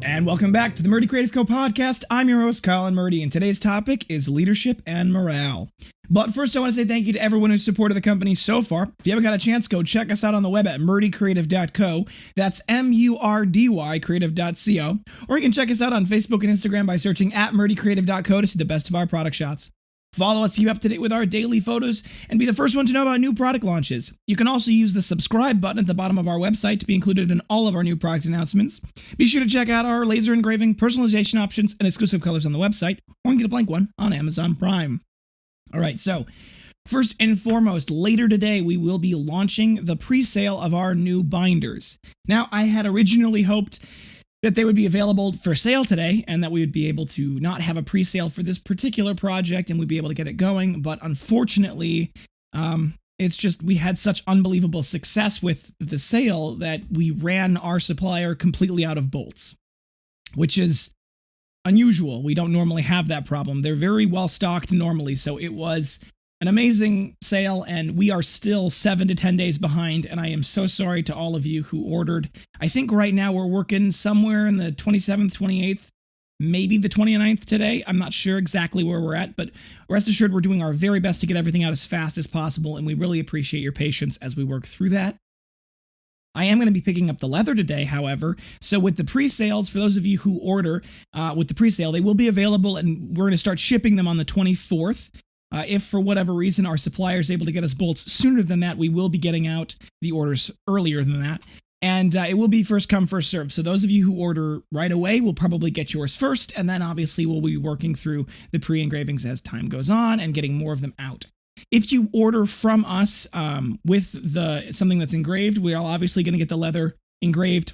And welcome back to the Murdy Creative Co podcast. I'm your host, Colin Murdy, and today's topic is leadership and morale. But first, I want to say thank you to everyone who's supported the company so far. If you haven't got a chance, go check us out on the web at murdycreative.co. That's MURDY creative.co. Or you can check us out on Facebook and Instagram by searching at murdycreative.co to see the best of our product shots. Follow us to keep up to date with our daily photos and be the first one to know about new product launches. You can also use the subscribe button at the bottom of our website to be included in all of our new product announcements. Be sure to check out our laser engraving, personalization options, and exclusive colors on the website, or you can get a blank one on Amazon Prime. All right, so first and foremost, later today, we will be launching the pre-sale of our new binders. Now, I had originally hoped that they would be available for sale today and that we would be able to not have a pre-sale for this particular project and we'd be able to get it going. But unfortunately, it's just we had such unbelievable success with the sale that we ran our supplier completely out of bolts, which is unusual. We don't normally have that problem. They're very well stocked normally. So it was an amazing sale, and we are still 7 to 10 days behind, and I am so sorry to all of you who ordered. I think right now we're working somewhere in the 27th, 28th, maybe the 29th today. I'm not sure exactly where we're at, but rest assured we're doing our very best to get everything out as fast as possible, and we really appreciate your patience as we work through that. I am going to be picking up the leather today, however, so with the pre-sales, for those of you who order with the pre-sale, they will be available, and we're going to start shipping them on the 24th. If for whatever reason our supplier is able to get us bolts sooner than that, we will be getting out the orders earlier than that. And it will be first come, first serve. So those of you who order right away will probably get yours first. And then obviously we'll be working through the pre-engravings as time goes on and getting more of them out. If you order from us with something that's engraved, we are obviously going to get the leather engraved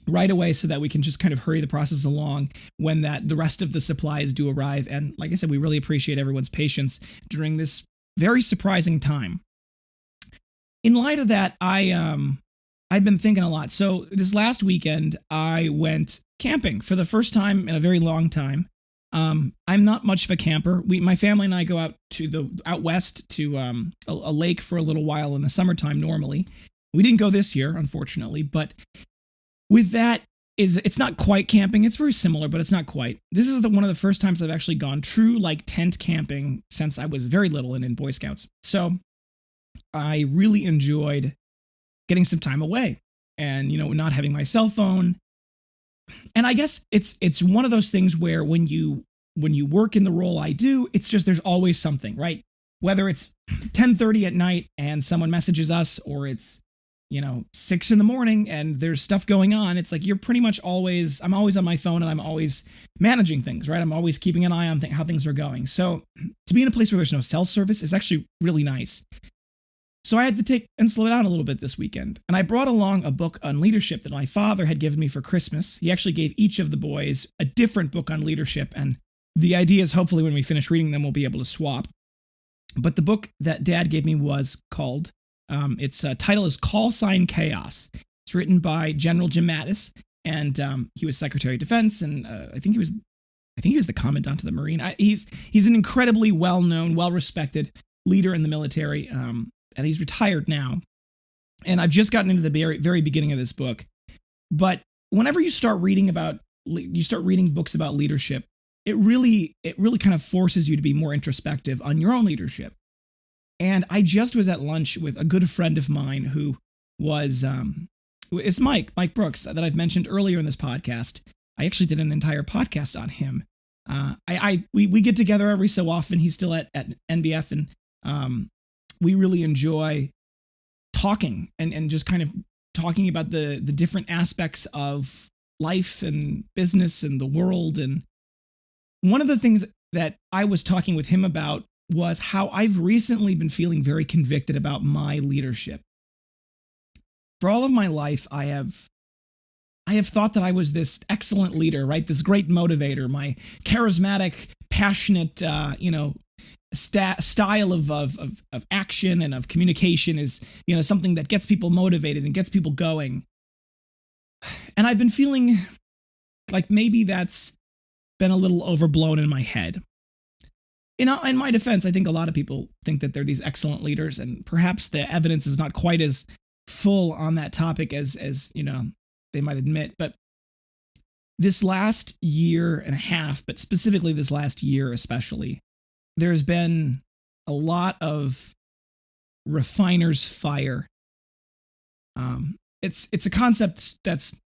right away so that we can just kind of hurry the process along when the rest of the supplies do arrive. And like I said, we really appreciate everyone's patience during this very surprising time. In light of that, I've been thinking a lot. So this last weekend, I went camping for the first time in a very long time. I'm not much of a camper. My family and I go out west to a lake for a little while in the summertime normally. We didn't go this year, unfortunately, but with that, it's not quite camping. It's very similar, but it's not quite. This is one of the first times I've actually gone true tent camping since I was very little and in Boy Scouts. So I really enjoyed getting some time away and, not having my cell phone. And I guess it's one of those things where when you work in the role I do, it's just there's always something, right? Whether it's 10:30 at night and someone messages us, or it's 6 a.m. and there's stuff going on. It's like I'm always on my phone and I'm always managing things, right? I'm always keeping an eye on how things are going. So to be in a place where there's no cell service is actually really nice. So I had to take and slow down a little bit this weekend. And I brought along a book on leadership that my father had given me for Christmas. He actually gave each of the boys a different book on leadership. And the idea is hopefully when we finish reading them, we'll be able to swap. But the book that Dad gave me was called its title is Call Sign Chaos. It's written by General Jim Mattis, and he was Secretary of Defense, and I think he was the Commandant of the Marine. He's an incredibly well-known, well-respected leader in the military, and he's retired now. And I've just gotten into the very, very beginning of this book. But whenever you start reading books about leadership, it really kind of forces you to be more introspective on your own leadership. And I just was at lunch with a good friend of mine who is Mike Brooks, that I've mentioned earlier in this podcast. I actually did an entire podcast on him. We get together every so often. He's still at NBF, and we really enjoy talking and just kind of talking about the different aspects of life and business and the world. And one of the things that I was talking with him about was how I've recently been feeling very convicted about my leadership. For all of my life, I have thought that I was this excellent leader, right? This great motivator, my charismatic, passionate, style of action and of communication is, something that gets people motivated and gets people going. And I've been feeling like maybe that's been a little overblown in my head. In my defense, I think a lot of people think that they're these excellent leaders, and perhaps the evidence is not quite as full on that topic as they might admit. But This last year and a half, but specifically this last year especially, there's been a lot of refiner's fire. It's a concept that's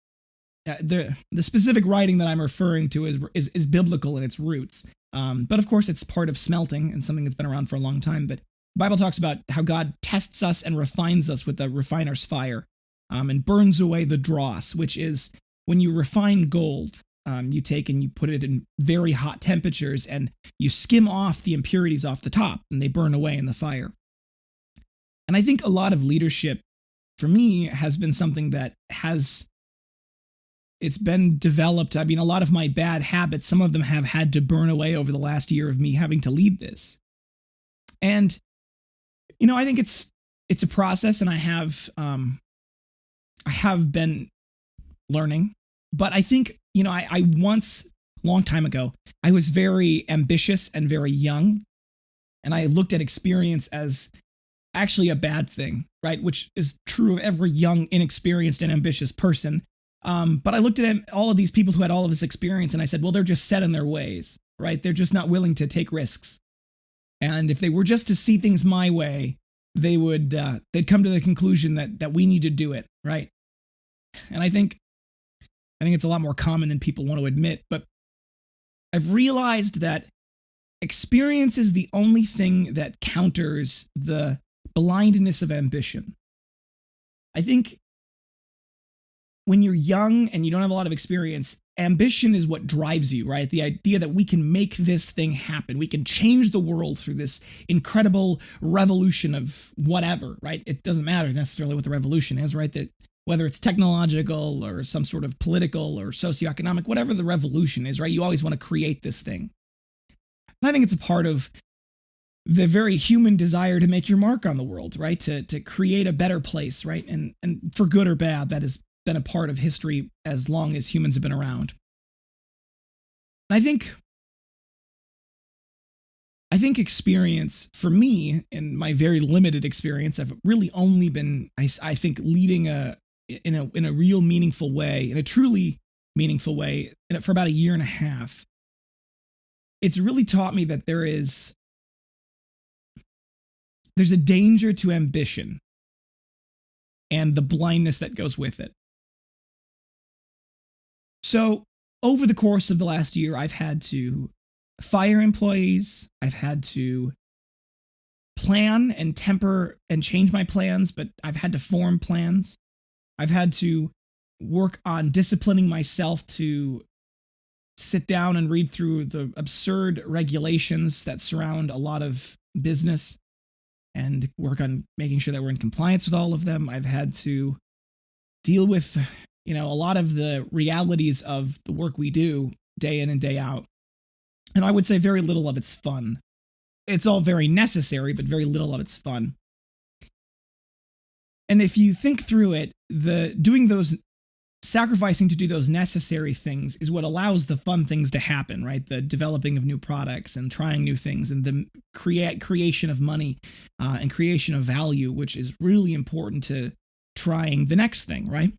the specific writing that I'm referring to is biblical in its roots. But of course, it's part of smelting and something that's been around for a long time. But the Bible talks about how God tests us and refines us with the refiner's fire, and burns away the dross, which is when you refine gold. You take and you put it in very hot temperatures and you skim off the impurities off the top and they burn away in the fire. And I think a lot of leadership for me has been something that it's been developed. I mean, a lot of my bad habits, some of them have had to burn away over the last year of me having to lead this. And, I think it's a process, and I have been learning, but I think, I once, a long time ago, I was very ambitious and very young, and I looked at experience as actually a bad thing, right? Which is true of every young, inexperienced, and ambitious person. But I looked at all of these people who had all of this experience, and I said, well, they're just set in their ways, right? They're just not willing to take risks. And if they were just to see things my way, they'd come to the conclusion that we need to do it, right? And I think it's a lot more common than people want to admit, but I've realized that experience is the only thing that counters the blindness of ambition. I think when you're young and you don't have a lot of experience, ambition is what drives you, right? The idea that we can make this thing happen. We can change the world through this incredible revolution of whatever, right? It doesn't matter necessarily what the revolution is, right? That whether it's technological or some sort of political or socioeconomic, whatever the revolution is, right? You always want to create this thing. And I think it's a part of the very human desire to make your mark on the world, right? To create a better place, right? And for good or bad, that has been a part of history as long as humans have been around. And I think experience, for me, in my very limited experience, I've really only been, I think, leading in a real meaningful way, in a truly meaningful way, for about a year and a half. It's really taught me that there's a danger to ambition and the blindness that goes with it. So over the course of the last year, I've had to fire employees. I've had to plan and temper and change my plans, but I've had to form plans. I've had to work on disciplining myself to sit down and read through the absurd regulations that surround a lot of business and work on making sure that we're in compliance with all of them. I've had to deal with, a lot of the realities of the work we do day in and day out. And I would say very little of it's fun. It's all very necessary, but very little of it's fun. And if you think through it, sacrificing to do those necessary things is what allows the fun things to happen, right? The developing of new products and trying new things and the creation of money and creation of value, which is really important to trying the next thing, right?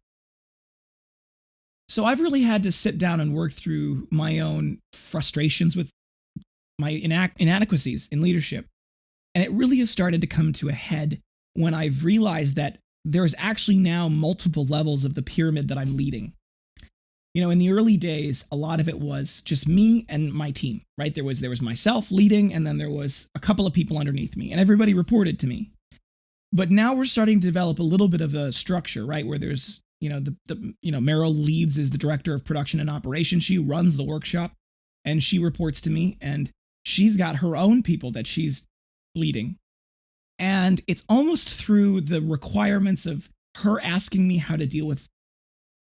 So I've really had to sit down and work through my own frustrations with my inadequacies in leadership. And it really has started to come to a head when I've realized that there's actually now multiple levels of the pyramid that I'm leading. In the early days, a lot of it was just me and my team, right? There was myself leading, and then there was a couple of people underneath me, and everybody reported to me. But now we're starting to develop a little bit of a structure, right? Where there's, Meryl leads as the director of production and operations. She runs the workshop, and she reports to me, and she's got her own people that she's leading. And it's almost through the requirements of her asking me how to deal with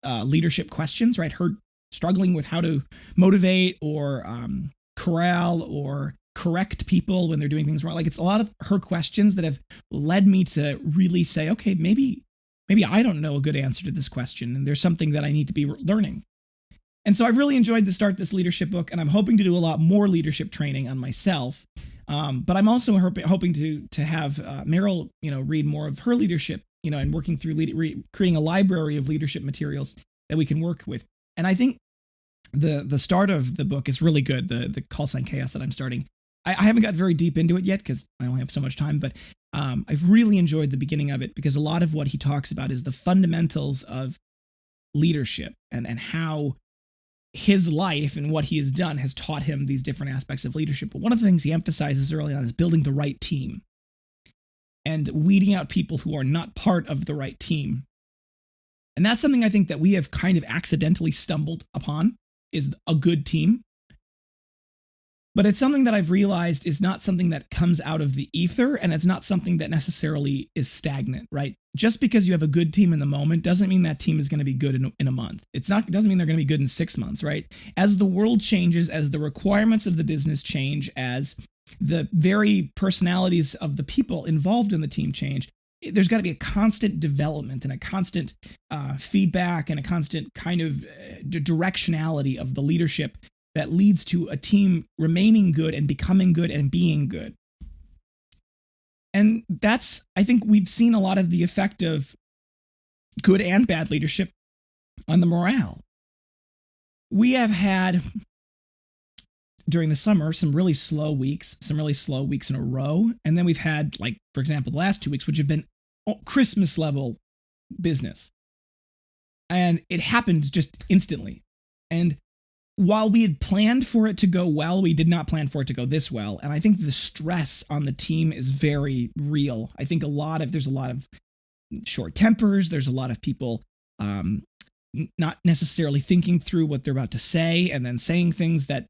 leadership questions, right? Her struggling with how to motivate or corral or correct people when they're doing things wrong. Like, it's a lot of her questions that have led me to really say, okay, maybe I don't know a good answer to this question, and there's something that I need to be learning. And so I've really enjoyed to start this leadership book, and I'm hoping to do a lot more leadership training on myself. But I'm also hoping to have Meryl, read more of her leadership, and working through creating a library of leadership materials that we can work with. And I think the start of the book is really good. The call sign chaos that I'm starting. I haven't got very deep into it yet because I only have so much time, but I've really enjoyed the beginning of it because a lot of what he talks about is the fundamentals of leadership and how his life and what he has done has taught him these different aspects of leadership. But one of the things he emphasizes early on is building the right team and weeding out people who are not part of the right team. And that's something I think that we have kind of accidentally stumbled upon, is a good team. But it's something that I've realized is not something that comes out of the ether, and it's not something that necessarily is stagnant, right? Just because you have a good team in the moment doesn't mean that team is going to be good in a month. It doesn't mean they're going to be good in 6 months, right? As the world changes, as the requirements of the business change, as the very personalities of the people involved in the team change, there's got to be a constant development and a constant feedback and a constant kind of directionality of the leadership that leads to a team remaining good and becoming good and being good. And I think we've seen a lot of the effect of good and bad leadership on the morale. We have had, during the summer, some really slow weeks in a row. And then we've had, like, for example, the last 2 weeks, which have been Christmas level business. And it happened just instantly. And while we had planned for it to go well, we did not plan for it to go this well. And I think the stress on the team is very real. I think there's a lot of short tempers. There's a lot of people not necessarily thinking through what they're about to say and then saying things that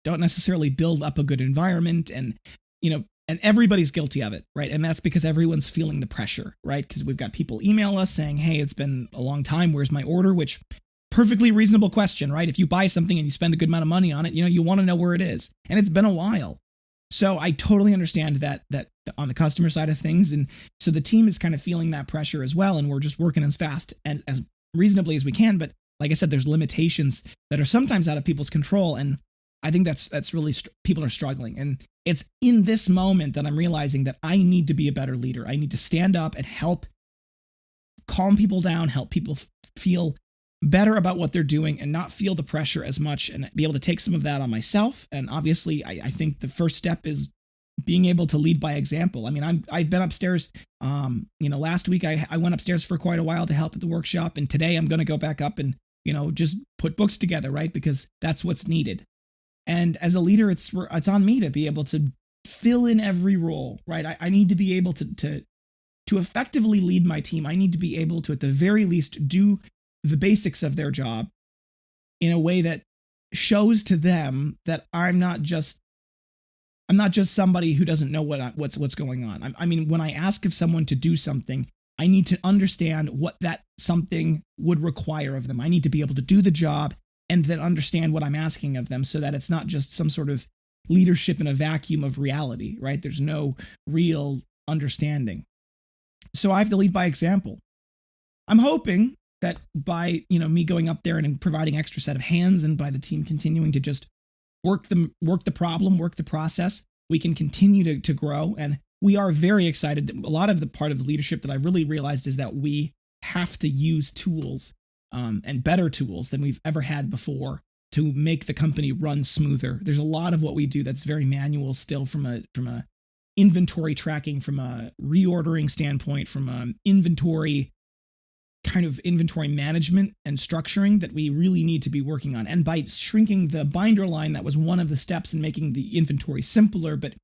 don't necessarily build up a good environment. And, and everybody's guilty of it, right? And that's because everyone's feeling the pressure, right? Because we've got people email us saying, hey, it's been a long time. Where's my order? Which, perfectly reasonable question, right? If you buy something and you spend a good amount of money on it, you want to know where it is. And it's been a while. So I totally understand that on the customer side of things. And so the team is kind of feeling that pressure as well. And we're just working as fast and as reasonably as we can. But like I said, there's limitations that are sometimes out of people's control. And I think that's really, people are struggling. And it's in this moment that I'm realizing that I need to be a better leader. I need to stand up and help calm people down, help people feel better about what they're doing and not feel the pressure as much and be able to take some of that on myself. And obviously, I think the first step is being able to lead by example. I mean, I've been upstairs, last week I went upstairs for quite a while to help at the workshop. And today I'm going to go back up and, just put books together, right? Because that's what's needed. And as a leader, it's on me to be able to fill in every role, right? I need to be able to effectively lead my team. I need to be able to, at the very least, do the basics of their job in a way that shows to them that I'm not just somebody who doesn't know what's going on. I mean, when I ask of someone to do something, I need to understand what that something would require of them. I need to be able to do the job and then understand what I'm asking of them so that it's not just some sort of leadership in a vacuum of reality, right? There's no real understanding. So I have to lead by example. I'm hoping that by, me going up there and providing extra set of hands and by the team continuing to just work the problem, work the process, we can continue to grow. And we are very excited. A lot of the part of the leadership that I've really realized is that we have to use tools and better tools than we've ever had before to make the company run smoother. There's a lot of what we do that's very manual still from a inventory tracking, from a reordering standpoint, from a inventory management and structuring that we really need to be working on. And by shrinking the binder line, that was one of the steps in making the inventory simpler, but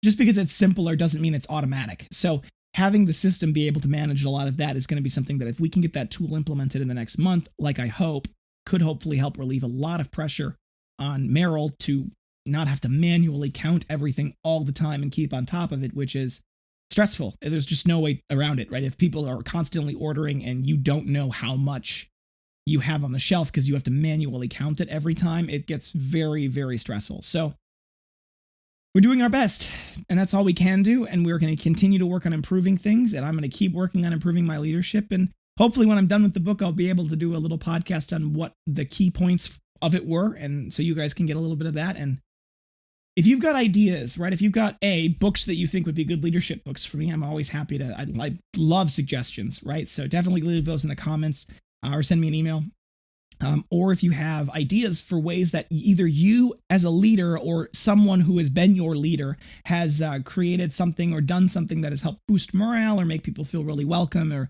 just because it's simpler doesn't mean it's automatic. So having the system be able to manage a lot of that is going to be something that if we can get that tool implemented in the next month, like I hope, could hopefully help relieve a lot of pressure on Merrill to not have to manually count everything all the time and keep on top of it, which is stressful. There's just no way around it, right? If people are constantly ordering and you don't know how much you have on the shelf because you have to manually count it every time, it gets very, very stressful. So we're doing our best, and that's all we can do. And we're going to continue to work on improving things. And I'm going to keep working on improving my leadership. And hopefully when I'm done with the book, I'll be able to do a little podcast on what the key points of it were. And so you guys can get a little bit of that. And if you've got ideas, right, if you've got books that you think would be good leadership books for me, I'm always happy to, I love suggestions, right? So definitely leave those in the comments or send me an email. or if you have ideas for ways that either you as a leader or someone who has been your leader has created something or done something that has helped boost morale or make people feel really welcome or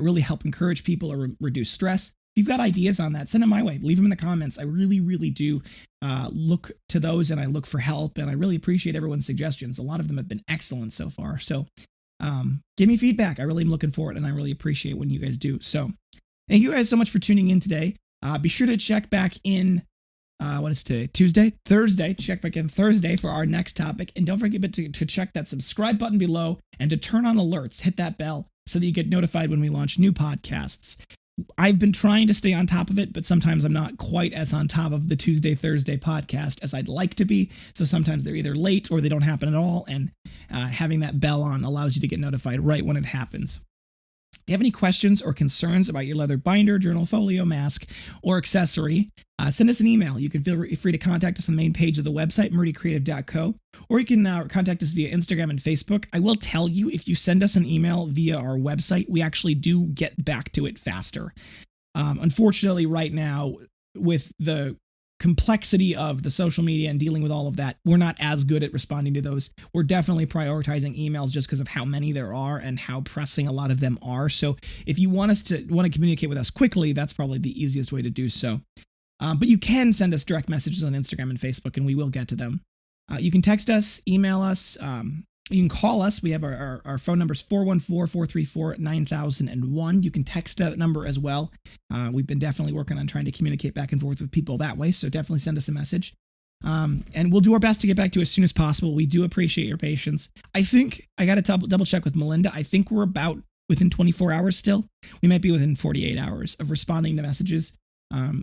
really help encourage people or reduce stress. If you've got ideas on that, send them my way. Leave them in the comments. I really, really do look to those, and I look for help, and I really appreciate everyone's suggestions. A lot of them have been excellent so far. So give me feedback. I really am looking for it, and I really appreciate when you guys do. So thank you guys so much for tuning in today. Be sure to check back in, what is today? Thursday. Check back in Thursday for our next topic. And don't forget to check that subscribe button below and to turn on alerts. Hit that bell so that you get notified when we launch new podcasts. I've been trying to stay on top of it, but sometimes I'm not quite as on top of the Thursday podcast as I'd like to be. So sometimes they're either late or they don't happen at all. And having that bell on allows you to get notified right when it happens. If you have any questions or concerns about your leather binder, journal, folio, mask, or accessory, send us an email. You can feel free to contact us on the main page of the website, MurdyCreative.co, or you can contact us via Instagram and Facebook. I will tell you, if you send us an email via our website, we actually do get back to it faster. Unfortunately, right now, with the complexity of the social media and dealing with all of that, we're not as good at responding to those. We're definitely prioritizing emails just because of how many there are and how pressing a lot of them are. So if you want to communicate with us quickly, that's probably the easiest way to do so. But you can send us direct messages on Instagram and Facebook, and we will get to them. You can text us, email us, you can call us. We have our phone numbers, 414-434-9001. You can text that number as well. We've been definitely working on trying to communicate back and forth with people that way, so definitely send us a message. And we'll do our best to get back to you as soon as possible. We do appreciate your patience. I think I got to double check with Melinda. I think we're about within 24 hours still. We might be within 48 hours of responding to messages.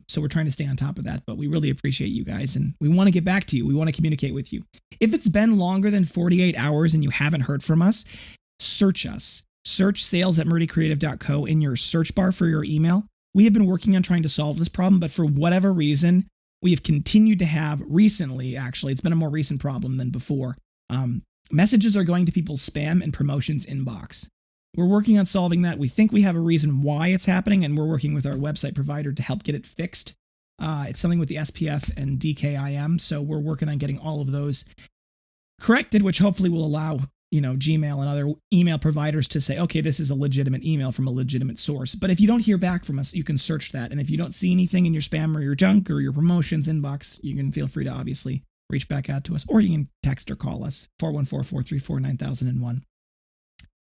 So we're trying to stay on top of that, but we really appreciate you guys, and we want to get back to you. We want to communicate with you. If it's been longer than 48 hours and you haven't heard from us, search us. Search sales@murdycreative.co in your search bar for your email. We have been working on trying to solve this problem, but for whatever reason, we have continued to have recently, actually, it's been a more recent problem than before. Messages are going to people's spam and promotions inbox. We're working on solving that. We think we have a reason why it's happening, and we're working with our website provider to help get it fixed. It's something with the SPF and DKIM, so we're working on getting all of those corrected, which hopefully will allow, Gmail and other email providers to say, okay, this is a legitimate email from a legitimate source. But if you don't hear back from us, you can search that. And if you don't see anything in your spam or your junk or your promotions inbox, you can feel free to obviously reach back out to us, or you can text or call us, 414-434-9001.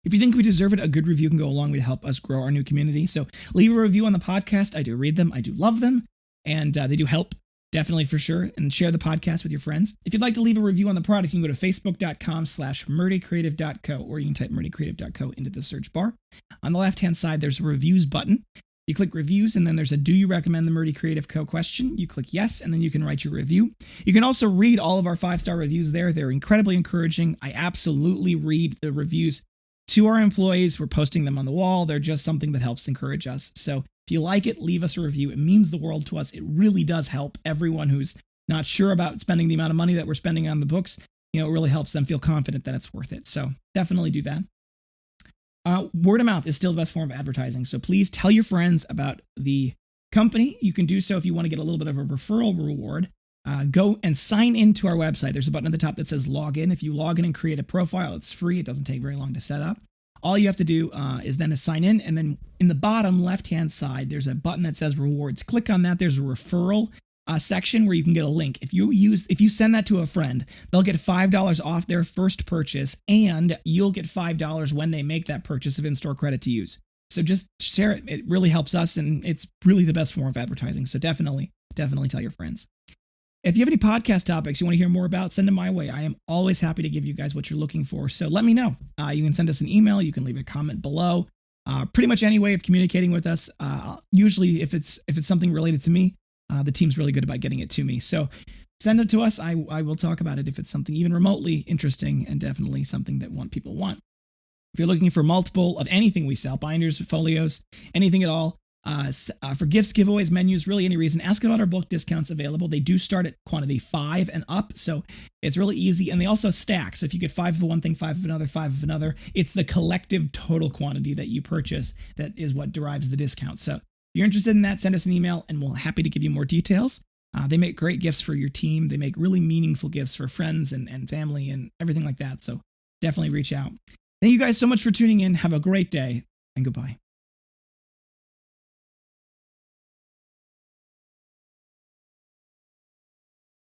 If you think we deserve it, a good review can go a long way to help us grow our new community. So leave a review on the podcast. I do read them. I do love them. And they do help, definitely for sure. And share the podcast with your friends. If you'd like to leave a review on the product, you can go to facebook.com/MurdyCreative.co, or you can type MurdyCreative.co into the search bar. On the left-hand side, there's a reviews button. You click reviews, and then there's a do you recommend the Murdy Creative Co question. You click yes, and then you can write your review. You can also read all of our 5-star reviews there. They're incredibly encouraging. I absolutely read the reviews to our employees. We're posting them on the wall. They're just something that helps encourage us. So if you like it, leave us a review. It means the world to us. It really does help everyone who's not sure about spending the amount of money that we're spending on the books. It really helps them feel confident that it's worth it. So definitely do that. Word of mouth is still the best form of advertising. So please tell your friends about the company. You can do so if you want to get a little bit of a referral reward. Go and sign into our website. There's a button at the top that says log in. If you log in and create a profile, it's free. It doesn't take very long to set up. All you have to do is then sign in, and then in the bottom left-hand side, there's a button that says rewards. Click on that. There's a referral section where you can get a link. If you send that to a friend, they'll get $5 off their first purchase, and you'll get $5 when they make that purchase of in-store credit to use. So just share it. It really helps us, and it's really the best form of advertising. So definitely tell your friends. If you have any podcast topics you want to hear more about, send them my way. I am always happy to give you guys what you're looking for. So let me know. You can send us an email. You can leave a comment below. Pretty much any way of communicating with us. Usually, if it's something related to me, the team's really good about getting it to me. So send it to us. I will talk about it if it's something even remotely interesting and definitely something that people want. If you're looking for multiple of anything we sell, binders, folios, anything at all, for gifts, giveaways, menus, really any reason, ask about our bulk discounts available. They do start at quantity 5 and up, so it's really easy, and they also stack. So if you get 5 of one thing, 5 of another, 5 of another, it's the collective total quantity that you purchase that is what derives the discount. So you're interested in that, send us an email and we'll happy to give you more details. They make great gifts for your team. They make really meaningful gifts for friends and family and everything like that. So definitely reach out. Thank you guys so much for tuning in. Have a great day and goodbye.